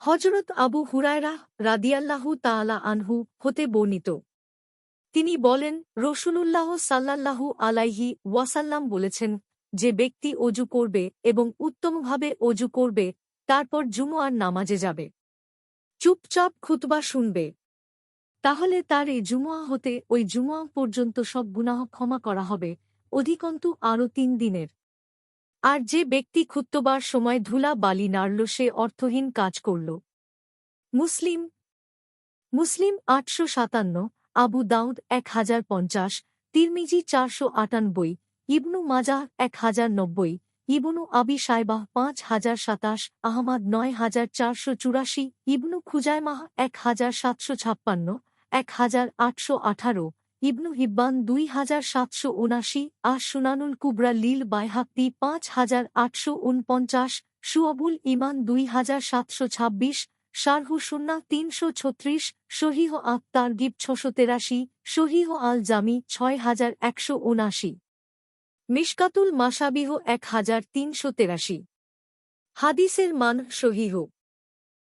হযরত আবু হুরায়রাহ রাদিয়াল্লাহু তাআলা আনহু হতে বর্ণিত। তিনি বলেন, রাসূলুল্লাহ সাল্লাল্লাহু আলাইহি ওয়াসাল্লাম বলেছেন, যে ব্যক্তি ওযু করবে এবং উত্তমভাবে ওযু করবে, তারপর জুমআর নামাজে যাবে, চুপচাপ খুতবা শুনবে, তাহলে তার এই জুমআ হতে ওই জুমআ পর্যন্ত সব গুনাহ ক্ষমা করা হবে, অধিকন্তু আরও ৩ দিনের। আর যে ব্যক্তি খুতবার সময় ধুলা বালি নাড়ল সে অর্থহীন কাজ করল। মুসলিম ৮৫৭, আবু দাউদ ১০৫০, তিরমিজি ৪৯৮, ইবনু মাজাহ ১০৯০, ইবনু আবি শায়বাহ ৫০২৭, আহমাদ ৯৪৮৪, ইবনু খুজায়মাহ ১৭৫৬, ১৮১৮, ইবনু হিব্বান ২৭৭৭, সুনানুল কুবরা লিল বাইহাক্তি ৫৮৪৯, শুআবুল ঈমান ২৭২৬, শারহু সুন্নাহ ৩৩৬, সহিহ আত-তারগিব ৬৮৩, সহিহ আল জামি ৬১৭৯, মিশকাতুল মাশাবিহ ১৩৮৩। হাদিসের মান সহিহ।